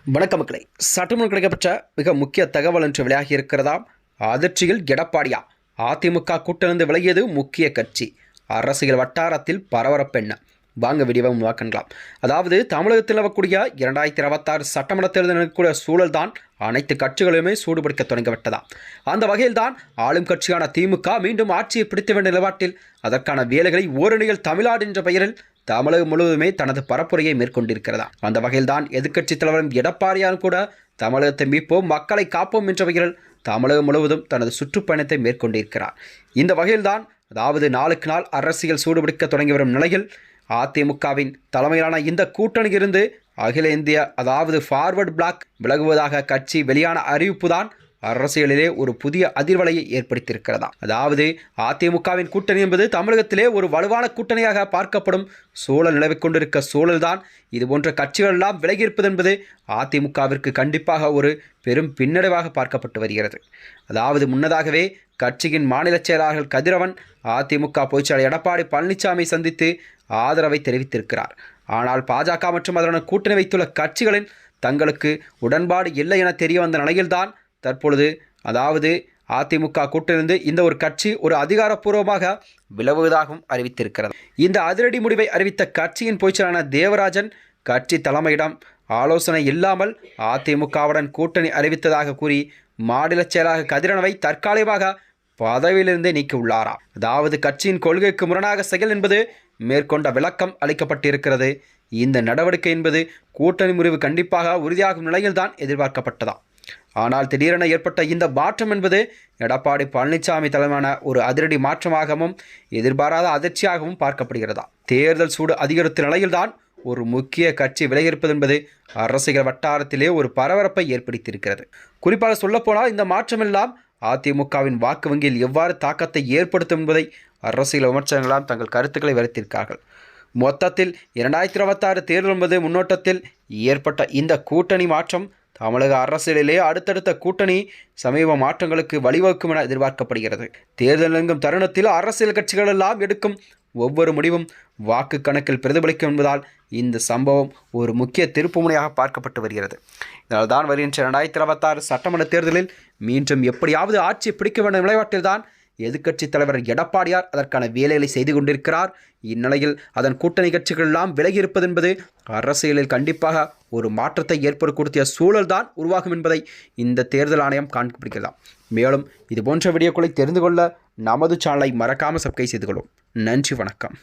வணக்க மக்களே, சற்றுமுன் கிடைக்கப்பட்ட மிக முக்கிய தகவல் என்று வெளியாகி இருக்கிறதாம். அதிர்ச்சியில் எடப்பாடியா அதிமுக கூட்டிலிருந்து விலகியது முக்கிய கட்சி. அரசியல் வட்டாரத்தில் பரபரப்பென்ன? வாங்க வீடியோவை முன்வாக்கலாம். அதாவது தமிழகத்தில் நிலவக்கூடிய 2026 சட்டமன்ற தேர்தல் நடக்கக்கூடிய சூழல் தான் அனைத்து கட்சிகளுமே சூடுபிடிக்க தொடங்கிவிட்டதாம். அந்த வகையில்தான் ஆளும் கட்சியான திமுக மீண்டும் ஆட்சியை பிடித்த வேண்டிய நிலவாட்டில் அதற்கான வேலைகளை ஓரணியில் தமிழ்நாடு என்ற பெயரில் தமிழகம் முழுவதுமே தனது பரப்புரையை மேற்கொண்டிருக்கிறதா. அந்த வகையில்தான் எதிர்க்கட்சித் தலைவரும் எடப்பாடியான் கூட தமிழகத்தை மீட்போம், மக்களை காப்போம் என்ற வகையில் தமிழகம் முழுவதும் தனது சுற்றுப்பயணத்தை மேற்கொண்டிருக்கிறார். இந்த வகையில்தான் அதாவது நாளுக்கு நாள் அரசியல் சூடுபிடிக்க தொடங்கி வரும் நிலையில் அதிமுகவின் தலைமையிலான இந்த கூட்டணியிலிருந்து அகில இந்திய அதாவது ஃபார்வர்ட் பிளாக் விலகுவதாக கட்சி வெளியான அறிவிப்பு தான் அரசியலிலே ஒரு புதிய அதிர்வலையை ஏற்படுத்தியிருக்கிறதா. அதாவது அதிமுகவின் கூட்டணி என்பது தமிழகத்திலே ஒரு வலுவான கூட்டணியாக பார்க்கப்படும் சூழல் நிலவிக் கொண்டிருக்க சூழல்தான் இதுபோன்ற கட்சிகள் எல்லாம் விலகியிருப்பது என்பது அதிமுகவிற்கு கண்டிப்பாக ஒரு பெரும் பின்னடைவாக பார்க்கப்பட்டு வருகிறது. அதாவது முன்னதாகவே கட்சியின் மாநில செயலாளர்கள் கதிரவன் அதிமுக பொதுச்செயலாளர் எடப்பாடி பழனிசாமி சந்தித்து ஆதரவை தெரிவித்திருக்கிறார். ஆனால் பாஜக மற்றும் அதனுடன் கூட்டணி வைத்துள்ள கட்சிகளின் தங்களுக்கு உடன்பாடு இல்லை என தெரிய வந்த நிலையில்தான் தற்பொழுது அதாவது அதிமுக கூட்டிலிருந்து இந்த ஒரு கட்சி ஒரு அதிகாரப்பூர்வமாக விலகுவதாகவும் அறிவித்திருக்கிறது. இந்த அதிரடி முடிவை அறிவித்த கட்சியின் பொதுச்செயலாளர் தேவராஜன் கட்சி தலைமையிடம் ஆலோசனை இல்லாமல் அதிமுகவுடன் கூட்டணி அறிவித்ததாக கூறி மாநில செயலாளர் கதிரவனை தற்காலிகமாக பதவியிலிருந்தே நீக்கியுள்ளாரா. அதாவது கட்சியின் கொள்கைக்கு முரணாக செயல் என்பது மேற்கொண்ட விளக்கம் அளிக்கப்பட்டிருக்கிறது. இந்த நடவடிக்கை என்பது கூட்டணி முறிவு கண்டிப்பாக உறுதியாகும் நிலையில்தான் எதிர்பார்க்கப்பட்டதா. ஆனால் திடீரென ஏற்பட்ட இந்த மாற்றம் என்பது எடப்பாடி பழனிசாமி தலைமையான ஒரு அதிரடி மாற்றமாகவும் எதிர்பாராத அதிர்ச்சியாகவும் பார்க்கப்படுகிறதா. தேர்தல் சூடு அதிகரித்த நிலையில்தான் ஒரு முக்கிய கட்சி விலகியிருப்பது என்பது அரசியல் வட்டாரத்திலே ஒரு பரபரப்பை ஏற்படுத்தியிருக்கிறது. குறிப்பாக சொல்லப்போனால் இந்த மாற்றமெல்லாம் அதிமுகவின் வாக்கு வங்கியில் எவ்வாறு தாக்கத்தை ஏற்படுத்தும் என்பதை அரசியல் விமர்சகர்களாம் தங்கள் கருத்துக்களை வருத்தியிருக்கிறார்கள். மொத்தத்தில் 2026 தேர்தல் என்பது முன்னோட்டத்தில் ஏற்பட்ட இந்த கூட்டணி மாற்றம் தமிழக அரசியலிலே அடுத்தடுத்த கூட்டணி சமீப மாற்றங்களுக்கு வழிவகுக்கும் என எதிர்பார்க்கப்படுகிறது. தேர்தல் நெருங்கும் தருணத்தில் அரசியல் கட்சிகள் எல்லாம் எடுக்கும் ஒவ்வொரு முடிவும் வாக்கு கணக்கில் பிரதிபலிக்கும் என்பதால் இந்த சம்பவம் ஒரு முக்கிய திருப்புமுனையாக பார்க்கப்பட்டு வருகிறது. இதனால் தான் வருகின்ற 2026 சட்டமன்ற தேர்தலில் மீண்டும் எப்படியாவது ஆட்சியை பிடிக்க வேண்டிய நிலைப்பாட்டில்தான் எதிர்க்கட்சித் தலைவர் எடப்பாடியார் அதற்கான வேலைகளை செய்து கொண்டிருக்கிறார். இந்நிலையில் அதன் கூட்டணி கட்சிகள் எல்லாம் விலகியிருப்பது என்பது அரசியலில் கண்டிப்பாக ஒரு மாற்றத்தை ஏற்படுத்திய சூழல் தான் உருவாகும் என்பதை இந்த தேர்தல் ஆணையம் காண்பிக்கிறதாம். மேலும் இதுபோன்ற வீடியோக்களை தெரிந்து கொள்ள நமது சேனலை மறக்காமல் சப்ஸ்கிரைப் செய்து கொள்ளும். நன்றி, வணக்கம்.